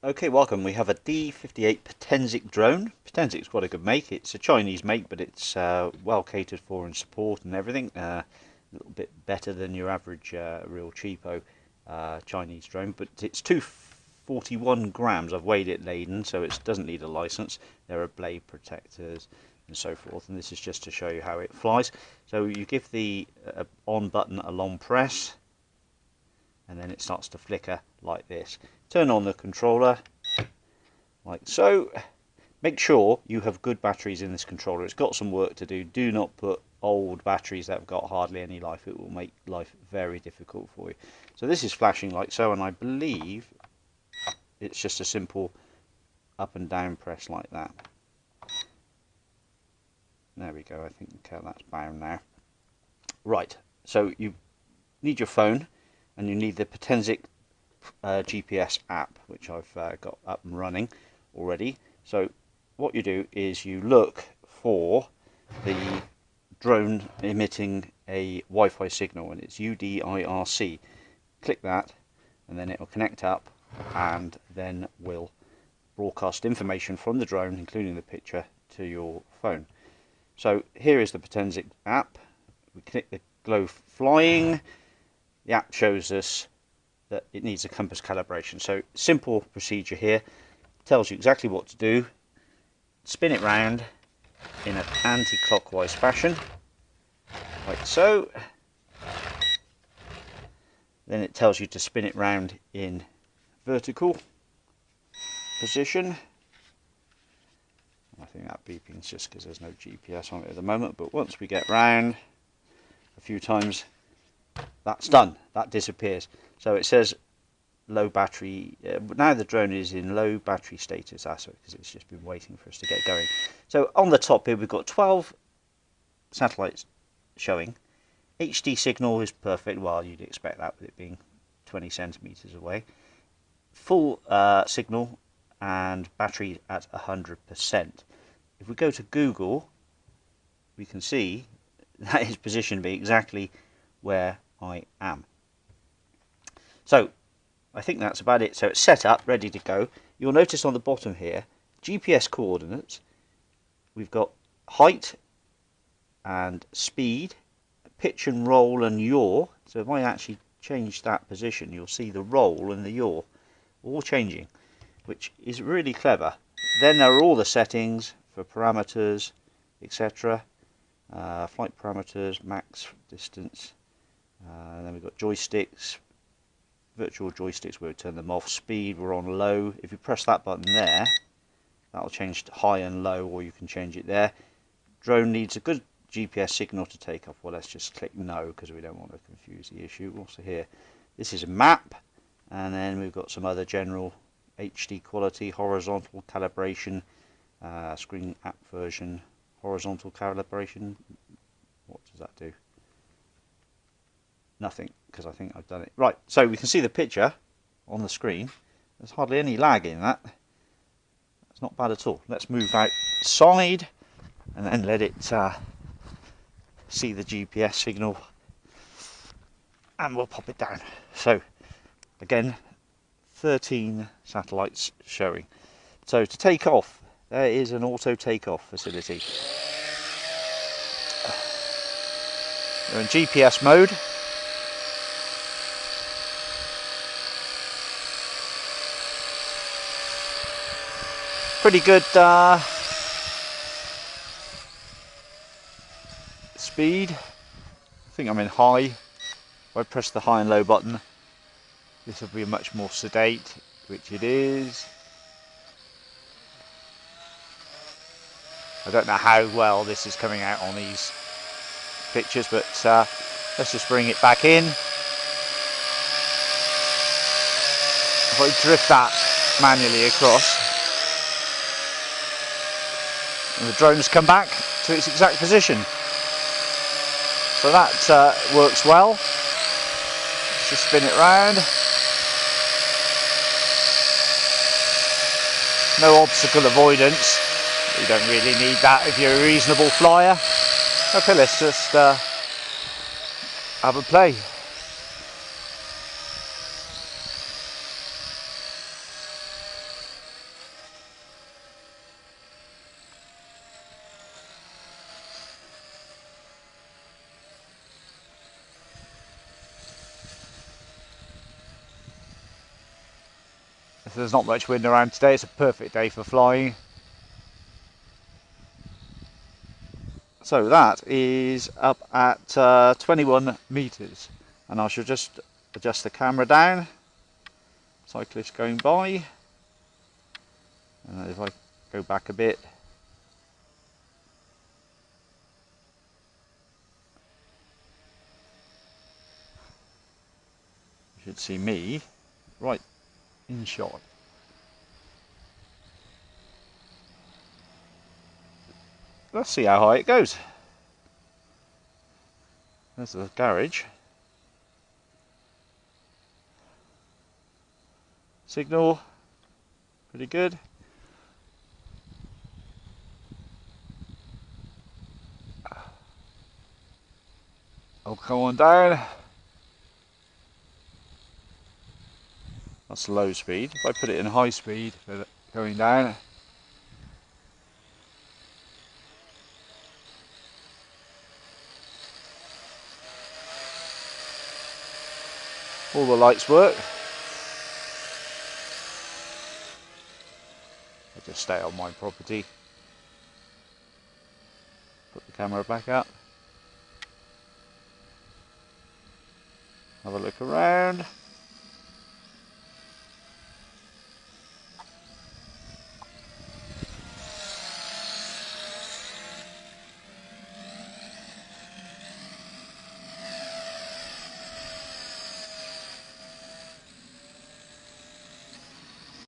Okay, welcome. We have a D58 Potensic drone. Potensic's quite a good make. It's a Chinese make, but it's well catered for in support and everything. A little bit better than your average real cheapo Chinese drone, but it's 241 grams. I've weighed it laden, so it doesn't need a license. There are blade protectors and so forth, and this is just to show you how it flies. So you give the on button a long press, and then it starts to flicker like this. Turn on the controller like so. Make sure you have good batteries in this controller. It's got some work to do. Do not put old batteries that have got hardly any life. It will make life very difficult for you. So this is flashing like so, and I believe it's just a simple up and down press like that. There we go. I think that's bound now. Right, so you need your phone and you need the Potensic GPS app, which I've got up and running already. So what you do is you look for the drone emitting a Wi-Fi signal, and it's UDIRC. Click that and then it will connect up, and then will broadcast information from the drone, including the picture, to your phone. So here is the Potensic app. We click the glow flying. The app shows us that it needs a compass calibration. So simple procedure here. Tells you exactly what to do. Spin it round in an anti-clockwise fashion, like so. Then it tells you to spin it round in vertical position. I think that beeping is just because there's no GPS on it at the moment, but once we get round a few times, that's done. That disappears. So it says low battery. Now the drone is in low battery status. That's because it's just been waiting for us to get going. So on the top here we've got 12 satellites showing. HD signal is perfect. Well, you'd expect that with it being 20 centimeters away. Full signal and battery at 100%. If we go to Google, we can see that is positioned me exactly where I am. So I think that's about it. So it's set up, ready to go. You'll notice on the bottom here, GPS coordinates. We've got height and speed, pitch and roll and yaw. So if I actually change that position, you'll see the roll and the yaw all changing, which is really clever. Then there are all the settings for parameters, etc. Flight parameters, max distance. Then we've got joysticks, virtual joysticks where we turn them off. Speed, we're on low. If you press that button there, that'll change to high and low, or you can change it there. Drone needs a good GPS signal to take off. Well, let's just click no because we don't want to confuse the issue. Also here, this is a map, and then we've got some other general HD quality, horizontal calibration, screen app version, horizontal calibration. What does that do? Nothing, because I think I've done it. Right, so we can see the picture on the screen. There's hardly any lag in that. That's not bad at all. Let's move outside and then let it see the GPS signal, and we'll pop it down. So again, 13 satellites showing. So to take off, there is an auto takeoff facility. We're in GPS mode. Pretty good speed. I think I'm in high. If I press the high and low button, this will be much more sedate, which it is. I don't know how well this is coming out on these pictures, but let's just bring it back in. If I drift that manually across, and the drone's come back to its exact position. So that works well. Let's just spin it round. No obstacle avoidance. You don't really need that if you're a reasonable flyer. Okay, let's just have a play. If there's not much wind around today, it's a perfect day for flying. So that is up at 21 meters, and I shall just adjust the camera down. Cyclist going by, and if I go back a bit, you should see me right in shot. Let's see how high it goes. There's the garage. Signal, pretty good. I'll come on down. That's low speed. If I put it in high speed, going down. All the lights work. I'll just stay on my property. Put the camera back up. Have a look around.